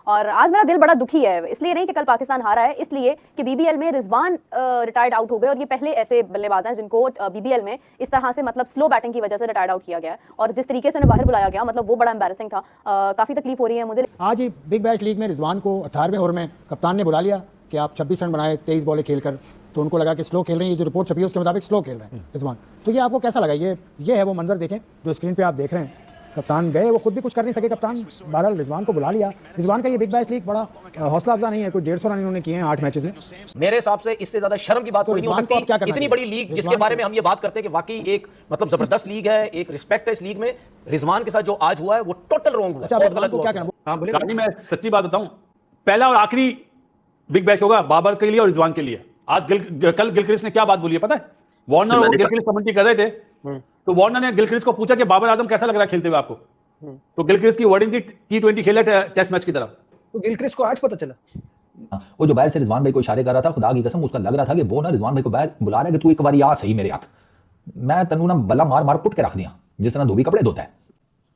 और आज मेरा दिल बड़ा दुखी है, इसलिए नहीं कि कल पाकिस्तान हारा है, इसलिए कि बीबीएल में रिजवान रिटायर्ड आउट हो गए और ये पहले ऐसे बल्लेबाज हैं जिनको बीबीएल में इस तरह से मतलब स्लो बैटिंग की वजह से रिटायर्ड आउट किया गया है। और जिस तरीके से उन्हें बाहर बुलाया गया मतलब वो बड़ा एम्बैरेसिंग था। काफ़ी तकलीफ हो रही है मुझे। आज ही बिग बैश लीग में रिजवान को 18वें ओवर में कप्तान ने बुला लिया कि आप 26 रन बनाए 23 बॉलें खेलकर, तो उनको लगा कि स्लो खेल रहे हैं, ये जो रिपोर्ट छपी है उसके मुताबिक स्लो खेल रहे हैं रिजवान। तो ये आपको कैसा लगा? ये है वो मंजर, देखें जो स्क्रीन पे आप देख रहे हैं। कप्तान गए, वो खुद भी कुछ कर नहीं सके कप्तान, बहरहाल रिजवान को बुला लिया। रिजवान का ये बिग बैश लीग बड़ा हौसला अफजा नहीं है, कोई 150 रन इन्होंने किए हैं 8 मैचेस में। मेरे हिसाब से इससे ज्यादा शर्म की बात कोई नहीं हो सकती। इतनी बड़ी लीग जिसके बारे में हम ये बात करते हैं कि वाकई एक मतलब जबरदस्त लीग है, एक रिस्पेक्ट है इस लीग में, रिजवान के साथ जो आज हुआ है वो टोटल रॉन्ग हुआ, बहुत गलत हुआ। मैं सच्ची बात बताऊं, पहला और आखिरी बिग बैश होगा बाबर के लिए और रिजवान के लिए। आज कल गिलक्रिस्ट ने क्या बात बोली है पता है? वार्नर और गिलक्रिस्ट कमेंट्री कर रहे थे, तो वार्नर ने गिलक्रिस्ट को पूछा कि बाबर आजम कैसा लग रहा है खेलते हुए आपको, तो गिलक्रिस्ट की वर्डिंग थी T20 खेला टेस्ट मैच की तरफ। तो गिलक्रिस्ट को आज पता चला वो जो बाहर से रिजवान भाई को इशारे कर रहा था, खुदा की कसम उसका लग रहा था कि वो ना रिजवान भाई को बाहर बुला रहा है कि तू एक बार आ सही मेरे हाथ, मैं तन्नू ना बल्ला मार मार पुट के रख दिया जिस तरह धोबी कपड़े धोता है।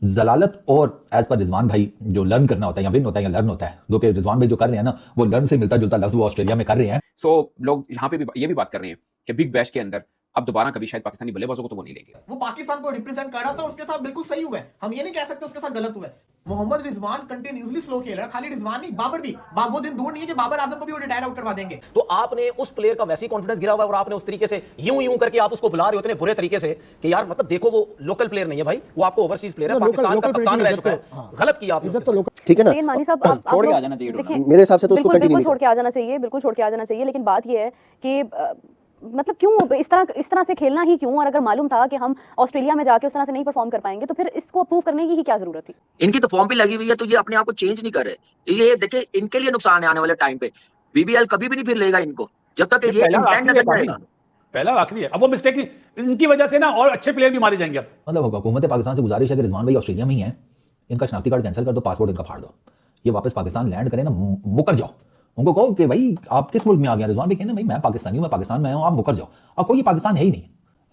जलालत और एज पर रिजवान भाई जो लर्न करना होता है या विन होता है या लर्न होता है, जो कि रिजवान भाई जो कर रहे हैं ना वो लर्न से मिलता जुलता लफ्ज वो ऑस्ट्रेलिया में कर रहे हैं। सो लोग यहाँ पे भी ये भी बात कर रहे हैं कि बिग बैश के अंदर अब दोबारा कभी शायद पाकिस्तानी बल्लेबाजों को तो वो नहीं लेंगे। वो पाकिस्तान को रिप्रेजेंट कर रहा था, उसके साथ बिल्कुल सही हुआ है, हम ये नहीं कह सकते उसके साथ गलत हुआ है। मोहम्मद रिजवान कंटिन्यूअसली स्लो खेल रहा है, खाली रिजवान नहीं बाबर भी, वो दिन दूर नहीं है कि बाबर आजम को भी वो रिटायर आउट करवा देंगे। तो आपने उस प्लेयर का वैसे ही कॉन्फिडेंस गिरा हुआ है और आपने उस तरीके से यूं करके आप उसको बुला रहे होते हैं बुरे तरीके से कि यार मतलब देखो वो लोकल प्लेयर नहीं है भाई, वो आपको ओवरसीज प्लेयर है, पाकिस्तान का कप्तान रह चुका है। गलत किया आपने, ठीक है ना? मानी साहब आप छोड़ के आ जाना चाहिए मेरे हिसाब से तो उसको बिल्कुल छोड़ के आ जाना चाहिए, बिल्कुल छोड़ के आ जाना चाहिए। लेकिन बात ये है कि मतलब क्यों इस तरह से खेलना ही क्यों? और अगर मालूम था कि हम ऑस्ट्रेलिया में जाके उस तरह से नहीं परफॉर्म कर पाएंगे तो फिर इसको अप्रूव करने की ही क्या जरूरत थी? इनकी तो फॉर्म भी लगी हुई है, तो ये अपने आप को चेंज नहीं कर रहे। ये देखिए इनके लिए नुकसान है आने वाले टाइम पे। बीबीएल कभी भी नहीं फिर लेगा इनको जब तक ये इंटेंट नहीं करेगा। पहला आखिरी है, अब वो मिस्टेक इनकी वजह से ना और अच्छे प्लेयर भी मारे जाएंगे। अब मतलब हुकूमत पाकिस्तान से गुजारिश है कि रिजवान भाई ऑस्ट्रेलिया में ही है, इनका शनाख्ती कार्ड कैंसिल कर दो, पासपोर्ट इनका फाड़ दो, ये वापस पाकिस्तान लैंड करें ना, मुकर जाओ। उनको कहो कि भाई आप किस मुल्क में आ गए? रिजवान भाई कहते हैं भाई मैं पाकिस्तानी हूं, मैं पाकिस्तान में हूं, आप मुकर जाओ। अब कोई पाकिस्तान है ही नहीं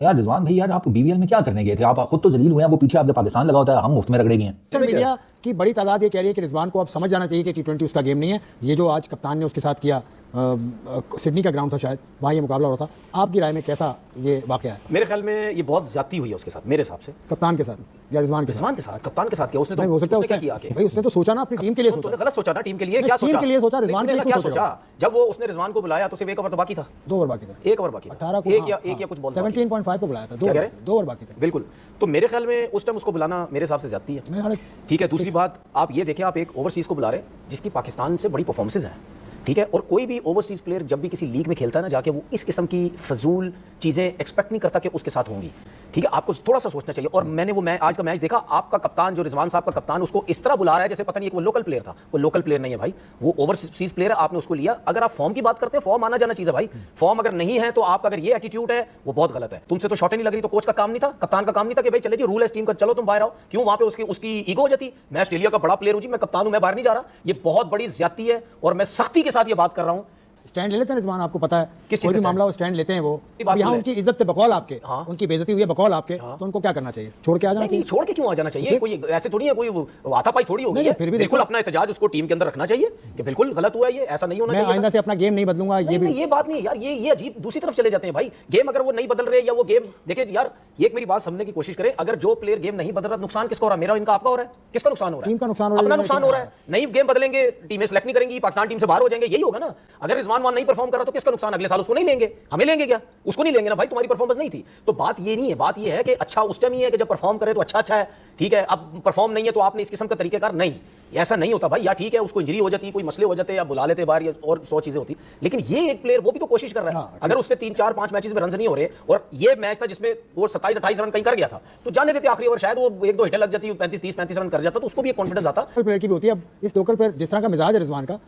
यार। रिजवान भाई यार आप बीबीएल में क्या करने गए थे? आप खुद तो जलील हुए हैं, वो पीछे आपके पाकिस्तान लगा होता है, हम मुफ्त में रगड़े गए हैं। सोशल मीडिया की बड़ी तादाद ये कह रही है कि रिजवान को अब समझ जाना चाहिए कि T20 उसका गेम नहीं है। ये जो आज कप्तान ने उसके साथ किया, सिडनी का ग्राउंड था शायद, वहाँ ये मुकाबला हो रहा था, आपकी राय में कैसा ये वाकया है? मेरे ख्याल में ये बहुत ज्यादती हुई है उसके साथ, मेरे हिसाब से। कप्तान के साथ या रिजवान के साथ? कप्तान के साथ क्या उसने तो हो सकता है क्या किया भाई, उसने तो सोचा ना अपनी टीम के लिए सोचा। गलत सोचा ना, टीम के लिए क्या सोचा? टीम के लिए सोचा, रिजवान के लिए क्या सोचा? जब वो उसने रिजवान को बुलाया तो सिर्फ एक ओवर तो बाकी था, 2 ओवर बाकी था, 1 ओवर बाकी था, 18 को एक या कुछ बॉल 17.5 पे बुलाया था, 2 ओवर बाकी था। बिल्कुल। तो मेरे ख्याल में उस टाइम उसको बुलाना मेरे हिसाब से ज्यादती है। ठीक है, दूसरी बात आप ये देखें, आप एक ओवरसीज को बुला रहे हैं जिसकी पाकिस्तान से बड़ी परफॉर्मेंसेज हैं, ठीक है, और कोई भी ओवरसीज प्लेयर जब भी किसी लीग में खेलता है ना जाके, वो इस किस्म की फजूल चीजें एक्सपेक्ट नहीं करता कि उसके साथ होंगी। ठीक है, आपको थोड़ा सा सोचना चाहिए। और मैंने वो आज का मैच देखा, आपका कप्तान जो रिजवान साहब का कप्तान उसको इस तरह बुला रहा है जैसे पता नहीं वो लोकल प्लेयर था। वो लोकल प्लेयर नहीं है भाई, वो ओवरसीज प्लेयर है, आपने उसको लिया। अगर आप फॉर्म की बात करते हैं, फॉर्म आना जाना चीज है भाई। फॉर्म अगर नहीं है तो आपका अगर ये एटीट्यूड है वो बहुत गलत है। तुमसे तो शॉट नहीं लग रही तो कोच का काम नहीं था, कप्तान का काम नहीं था कि भाई चले जी रूल है टीम का, चलो तुम बाहर आओ। क्यों वहां पे उसकी ईगो हो जाती? मैं ऑस्ट्रेलिया का बड़ा प्लेयर हूं जी, मैं कप्तान हूं, मैं बाहर नहीं जा रहा। ये बहुत बड़ी ज्यादती है और मैं सख्ती के साथ ये बात कर रहा हूं। स्टैंड ले लेते हैं रिजवान, आपको पता है किस कोई भी मामला हो स्टैंड लेते हैं वो। यहाँ उनकी इज्जत पे बकौल आपके, उनकी बेइज्जती हुई है बकौल आपके, तो उनको क्या करना चाहिए? छोड़ के आ जाना चाहिए? छोड़ के क्यों आ जाना चाहिए? कोई ऐसे थोड़ी है, कोई हाथापाई थोड़ी होगी है। फिर भी बिल्कुल अपना एहतजाज उसको टीम के अंदर रखना चाहिए कि बिल्कुल गलत हुआ ये, ऐसा नहीं होना चाहिए। मैं आइंदा से अपना गेम नहीं बदलूंगा, ये बात नहीं यार, ये अजीब दूसरी तरफ चले जाते हैं भाई। गेम अगर वो नहीं बदल रहे या वो गेम देखिए यार, एक मेरी बात समझने की कोशिश करें, अगर जो प्लेयर गेम नहीं बदल रहा, नुकसान किसका हो रहा है? मेरा, इनका, आपका हो रहा है? किसका नुकसान हो रहा है? टीम का नुकसान हो रहा है, अपना नुकसान हो रहा है। नहीं गेम बदलेंगे, टीमें सेलेक्ट नहीं करेंगी, पाकिस्तान टीम से बाहर हो जाएंगे, यही होगा ना। अगर रिजवान वहां नहीं परफॉर्म कर रहा तो किसका नुकसान? अगले साल उसको नहीं लेंगे, हमें लेंगे क्या? उसको नहीं लेंगे ना भाई, तुम्हारी परफॉर्मेंस नहीं थी। तो बात ये नहीं है, बात ये है कि अच्छा उस टाइम ही है कि जब परफॉर्म करे तो अच्छा है, ठीक है। अब परफॉर्म नहीं है तो आपने इस किस्म का तरीकेकार नहीं, ऐसा नहीं होता भाई। या ठीक है उसको इंजरी हो जाती, कोई मसले हो जाते, या बुला लेते बाहर, या और 100 चीजें होती, लेकिन ये एक प्लेयर वो भी तो कोशिश कर रहा है। अगर उससे 3, 4, 5 मैचेस में रन नहीं हो रहे, और ये मैच था जिसमें वो 27-28 रन कहीं कर गया था, तो जाने देते आखिरी ओवर, शायद वो 1-2 हिटें लग जाती, 35-30-35 रन कर जाता, तो उसको भी एक कॉन्फिडेंस आता। प्लेयर की भी होती है। अब इस लोकल प्लेयर जिस तरह का मिजाज है रिजवान का,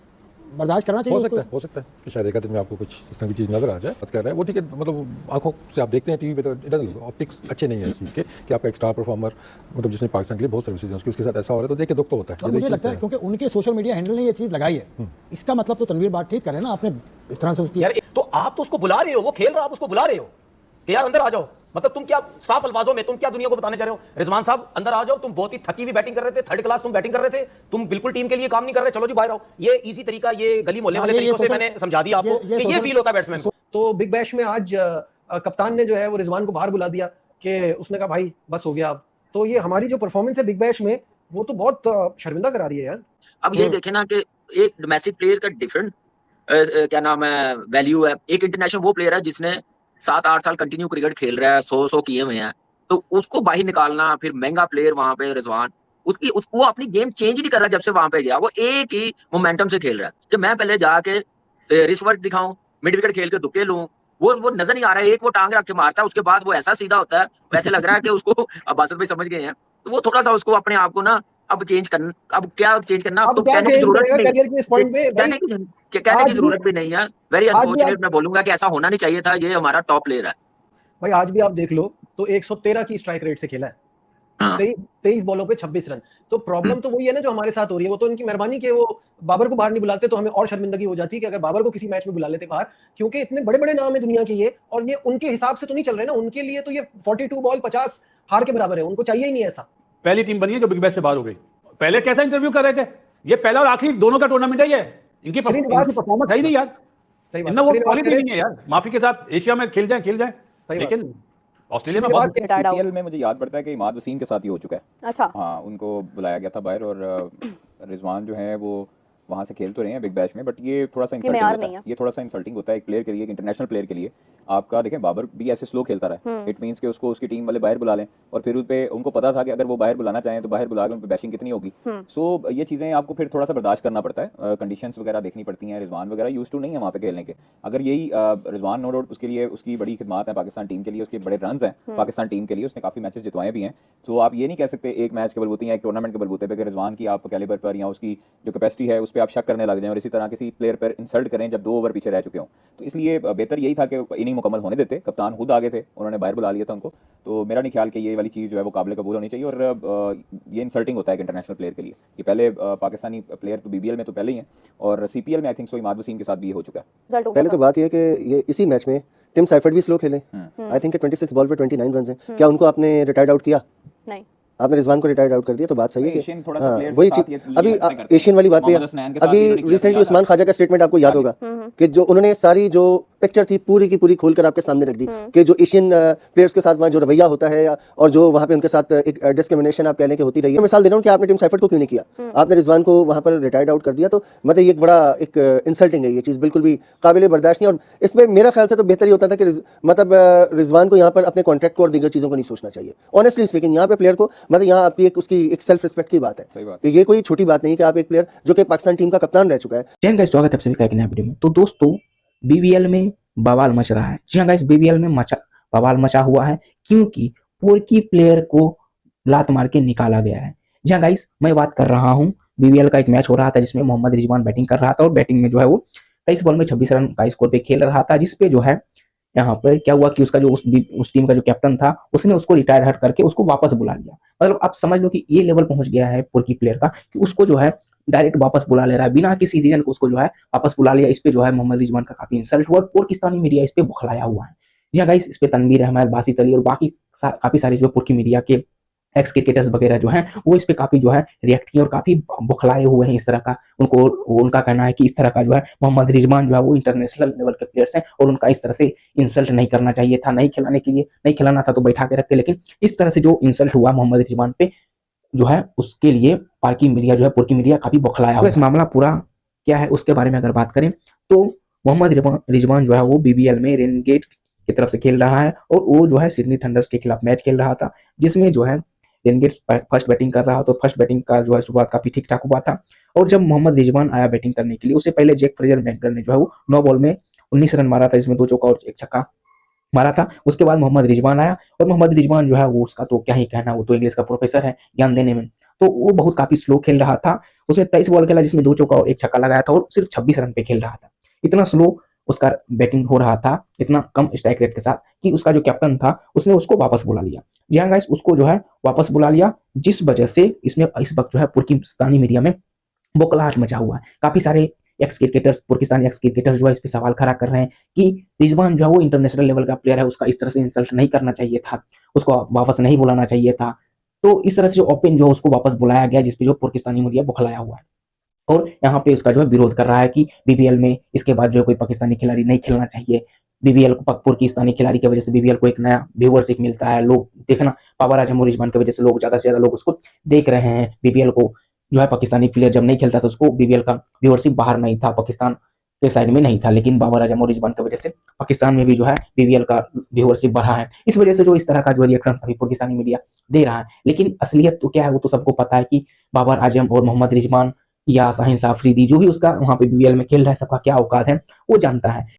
बर्दाश्त करना चाहिए। हो सकता है कि शायद एक दिन में आपको कुछ इस तरह की चीज़ नजर आ जाए। बात कर रहे हैं वो ठीक है, मतलब आंखों से आप देखते हैं टीवी पे, तो ऑप्टिक्स अच्छे नहीं है इस चीज़ के कि आपका एक स्टार परफॉर्मर, मतलब जिसने पाकिस्तान के लिए बहुत सर्विसेज हैं, उसके साथ ऐसा हो रहा है तो देख के दुख तो होता है। तो मुझे लगता है क्योंकि उनके सोशल मीडिया हैंडल ने ये चीज़ लगाई है, इसका मतलब तो तनवीर बात ठीक करे ना, आपने इस तरह से उसकी। यार तो आप तो उसको बुला रहे हो, वो खेल रहा, आप उसको बुला रहे हो कि यार अंदर आ जाओ, मतलब तुम क्या साफ अल्फाजों में तुम क्या दुनिया को बताने चाह रहे हो? रिजवान साहब अंदर आ जाओ, तुम बहुत ही थकी हुई बैटिंग कर रहे थे, थर्ड क्लास तुम बैटिंग कर रहे थे, तुम बिल्कुल टीम के लिए काम नहीं कर रहे, चलो जी बाहर आओ। ये इजी तरीका, ये गली मोहल्ले वाले तरीकों से मैंने समझा दिया आपको कि ये फील होता है बैट्समैन को। तो बिग बैश में आज कप्तान ने जो है वो रिजवान को बाहर बुला दिया कि उसने कहा भाई बस हो गया अब। तो ये हमारी जो परफॉर्मेंस है बिग बैश में वो तो बहुत शर्मिंदा करा रही है यार। अब ये देखे ना कि एक डोमेस्टिक प्लेयर का डिफरेंट क्या नाम है वैल्यू है, एक इंटरनेशनल वो प्लेयर है जिसने 7-8 साल कंटिन्यू क्रिकेट खेल रहा है, 100 किए हुए हैं, तो उसको बाहर निकालना, फिर महंगा प्लेयर वहां पे रिजवान, उसको अपनी गेम चेंज नहीं कर रहा जब से वहां पे गया, वो एक ही मोमेंटम से खेल रहा है कि मैं पहले जाके रिस्ट वर्क दिखाऊं, मिड विकेट खेल के दुक्के लूं, वो नजर नहीं आ रहा है। एक वो टांग रख के मारता है, उसके बाद वो ऐसा सीधा होता है, वैसे लग रहा है कि उसको अब बासत भाई समझ गए हैं, तो वो थोड़ा सा उसको अपने आप को ना अब चेंज करना, अब क्या चेंज करना, अब तो कहने की जरूरत नहीं, कहने की जरूरत भी नहीं है। वेरी अनफॉर्चुनेट मैं बोलूंगा कि ऐसा होना नहीं चाहिए था, ये हमारा टॉप प्लेयर है भाई। आज भी आप देख लो तो 113 की स्ट्राइक रेट से खेला है, 23 बॉलों पे 26 रन। तो प्रॉब्लम तो वही है ना जो हमारे साथ हो रही है, वो तो उनकी मेहरबानी कि वो बाबर को बाहर नहीं बुलाते, तो हमें और शर्मिंदगी हो जाती है कि अगर बाबर को किसी मैच में बुला लेते बाहर, क्योंकि इतने बड़े बड़े नाम है दुनिया के ये, और ये उनके हिसाब से तो नहीं चल रहे ना, उनके लिए तो ये 42 बॉल 50 हार के बराबर है, उनको चाहिए ही नहीं ऐसा। पहली टीम बनी है जो बिग बैश से बाहर हो गई। पहले कैसा इंटरव्यू कर रहे थे, ये पहला और आखिरी दोनों का टूर्नामेंट है, ये इनकी परफॉर्मेंस है ही नहीं यार, इनमें वो क्वालिटी नहीं है यार, माफी के साथ एशिया में खेल जाए, लेकिन ऑस्ट्रेलिया में बहुत सीपीएल में मुझे याद पड़ता है कि इमाद वसीम के साथ ही हो चुका है। अच्छा, हाँ, उनको बुलाया गया था बाहर, और रिजवान जो है वो वहाँ से खेल तो रहे हैं बिग बैश में, बट ये थोड़ा सा इंसल्टिंग होता है, ये थोड़ा सा इंसल्टिंग होता है एक प्लेयर के लिए, एक इंटरनेशनल प्लेयर के लिए। आपका देखें बाबर भी ऐसे स्लो खेलता रहा है, इट मींस कि उसको उसकी टीम वाले बाहर बुला लें, और फिर उस पे उनको पता था कि अगर वो बाहर बुलाना चाहें तो बाहर बुला के उन पे बैशिंग कितनी होगी। सो ये चीज़ें आपको फिर थोड़ा सा बर्दाश्त करना पड़ता है, कंडीशंस वगैरह देखनी पड़ती हैं। रिजवान वगैरह यूज टू नहीं है वहाँ पे खेलने के, अगर यही रिजवान नो डाउट उसके लिए उसकी बड़ी खिदमात है पाकिस्तान टीम के लिए, उसके बड़े रन हैं पाकिस्तान टीम के लिए, उसने काफ़ी मैचेस जितवाए भी हैं। तो आप ये नहीं कह सकते एक मैच के बलबूते या एक टूर्नामेंट के बलबूते पे कि रिजवान की आप कैलिबर पर या उसकी जो कैपेसिटी है उस पर आप शक करने लग जाएं और इसी तरह किसी प्लेयर पर इंसल्ट करें जब 2 ओवर पीछे रह चुके हों। तो इसलिए बेहतर यही था कि इनिंग मुकम्मल होने देते, कप्तान खुद आगे थे, उन्होंने बाहर बुला लिया था उनको। तो मेरा नहीं ख्याल कि ये वाली चीज़ जो है वो काबिल कबूल होनी चाहिए, और ये इंसल्टिंग होता है एक इंटरनेशनल प्लेयर के लिए। ये पहले पाकिस्तानी प्लेयर तो बीबीएल में तो पहले ही हैं, और सीपीएल में I think so Imad Wasim के साथ भी ये हो चुका है। पहले तो बात ये है कि ये इसी मैच में टिम साइफर्ट भी स्लो खेले, आई थिंक 26 बॉल पे 29 रन हैं। क्या उनको आपने रिटायर्ड आउट किया? नहीं, आपने रिजवान को रिटायर्ड आउट कर दिया, तो बात सही है कि वही चीज अभी एशियन वाली बात पे अभी रिसेंटली उस्मान ख्वाजा का स्टेटमेंट आपको याद होगा कि जो उन्होंने सारी जो पिक्चर थी पूरी की पूरी खोलकर आपके सामने रख दी कि जो एशियन प्लेयर्स के साथ वहाँ जो रवैया होता है और जो वहाँ पे उनके साथ एक डिस्क्रिमिनेशन आप कह लें कि होती रही है। मिसाल दे रहा हूँ कि आपने टिम साइफर्ट को क्यों नहीं किया, आपने रिजवान को वहाँ पर रिटायर्ड आउट कर दिया, तो मतलब ये एक बड़ा एक इंसल्टिंग है, ये चीज़ बिल्कुल भी काबिल बर्दाश्त नहीं। और इसमें मेरा ख्याल से तो बेहतर ही होता था कि मतलब रिजवान को यहाँ पर अपने कॉन्ट्रैक्ट को और दीगर चीज़ों को नहीं सोचना चाहिए। ऑनेस्टली स्पीकिंग यहाँ पे प्लेयर को मतलब यहाँ आपकी एक सेल्फ रिस्पेक्ट की बात है कि ये कोई छोटी बात नहीं कि आप एक प्लेयर जो कि पाकिस्तान टीम का कप्तान रह चुका है। जय गाइस, स्वागत है आप सभी का एक नए वीडियो में। तो दोस्तों बीबीएल में बवाल मच रहा है। जी हाँ गाइस, बीबीएल में बवाल मचा हुआ है क्योंकि पोर्की प्लेयर को लात मार के निकाला गया है। जी हाँ गाइस, मैं बात कर रहा हूँ बीबीएल का एक मैच हो रहा था जिसमें मोहम्मद रिजवान बैटिंग कर रहा था और बैटिंग में जो है वो 23 बॉल में 26 रन का स्कोर पे खेल रहा था, जिसपे जो है यहाँ पर क्या हुआ कि उसका जो उस टीम का जो कैप्टन था उसने उसको रिटायर हट करके उसको वापस बुला लिया। मतलब आप समझ लो कि ये लेवल पहुंच गया है पोर्की प्लेयर का कि उसको जो है डायरेक्ट वापस बुला ले रहा है, बिना किसी रीजन को उसको जो है वापस बुला लिया। इस पे जो है मोहम्मद रिजवान का काफी इंसल्ट हुआ और पाकिस्तानी मीडिया इस पे बौखलाया हुआ है। जी हाँ गाइस, इस पे तनवीर अहमद, बासित अली और बाकी काफी सारे जो पोर्की मीडिया के एक्स क्रिकेटर्स वगैरह जो हैं वो इस पे काफी जो है रिएक्ट किए और काफी बौखलाए हुए हैं। इस तरह का उनका कहना है कि इस तरह का जो है मोहम्मद रिजवान जो है वो इंटरनेशनल लेवल के प्लेयर्स हैं और उनका इस तरह से इंसल्ट नहीं करना चाहिए था, नहीं खिलाने के लिए नहीं खिलाना था तो बैठा के रखते, लेकिन इस तरह से जो इंसल्ट हुआ मोहम्मद रिजवान पे जो है उसके लिए पार्की मीडिया जो है पोर्की मीडिया काफी बौखलाया हुआ है। इस मामला पूरा क्या है उसके बारे में अगर बात करें तो मोहम्मद रिजवान जो है वो बीबीएल में रेनगेट की तरफ से खेल रहा है और वो जो है सिडनी थंडर्स के खिलाफ मैच खेल रहा था जिसमें जो है रेनगेट्स फर्स्ट बैटिंग कर रहा, तो फर्स्ट बैटिंग का जो है शुरुआत काफी ठीक ठाक हुआ था। और जब मोहम्मद रिजवान आया बैटिंग करने के लिए उससे पहले जैक फ्रेजर मैकगर ने जो है वो 9 बॉल में 19 रन मारा था, जिसमें 2 चौका और 1 छक्का मारा था। उसके बाद मोहम्मद रिजवान आया और मोहम्मद रिजवान जो है वो उसका तो क्या ही कहना, वो तो इंग्लिश का प्रोफेसर है ज्ञान देने में, तो वो बहुत काफी स्लो खेल रहा था। उसने 23 बॉल खेला जिसमें 2 चौका और 1 छक्का लगाया था और सिर्फ 26 रन पे खेल रहा था। इतना स्लो उसका बैटिंग हो रहा था, इतना कम स्ट्राइक रेट के साथ कि उसका जो कैप्टन था उसने उसको वापस बुला लिया। जी हाँ गाइस, उसको जो है वापस बुला लिया, जिस वजह से इसमें इस वक्त जो है पाकिस्तानी मीडिया में बौखलाहट मचा हुआ है। काफी सारे x cricketers, Pakistani x cricketer जो है इस पे सवाल खड़ा कर रहे हैं कि रिजवान जो है वो इंटरनेशनल लेवल का प्लेयर है, उसका इस तरह से इंसल्ट नहीं करना चाहिए था, उसको वापस नहीं बुलाना चाहिए था। तो इस तरह से जो ओपन जो उसको वापस बुलाया गया, जिसपे जो पाकिस्तानी मीडिया बौखलाया हुआ है और यहाँ पे उसका जो है विरोध कर रहा है कि बीबीएल में इसके बाद जो है कोई पाकिस्तानी खिलाड़ी नहीं खेलना चाहिए। बीबीएल को पाकिस्तानी खिलाड़ी की वजह से बीबीएल को एक नया व्यूअरशिप मिलता है, लोग देखना बाबर आजम और रिजवान की वजह से लोग ज्यादा से ज्यादा लोग उसको देख रहे हैं। बीबीएल को जो है पाकिस्तानी प्लेयर जब नहीं खेलता था उसको बीबीएल का व्यूअरशिप बाहर नहीं था, पाकिस्तान के साइड में नहीं था, लेकिन बाबर आजम और रिजवान की वजह से पाकिस्तान में भी जो है बीबीएल का व्यूअरशिप बढ़ा है। इस वजह से जो इस तरह का जो रिएक्शन अभी पाकिस्तानी मीडिया दे रहा है, लेकिन असलियत तो क्या है वो तो सबको पता है कि बाबर आजम और मोहम्मद रिजवान या शाहीन अफरीदी जो भी उसका वहां पे बीबीएल में खेल रहा है, सबका क्या औकात है वो जानता है।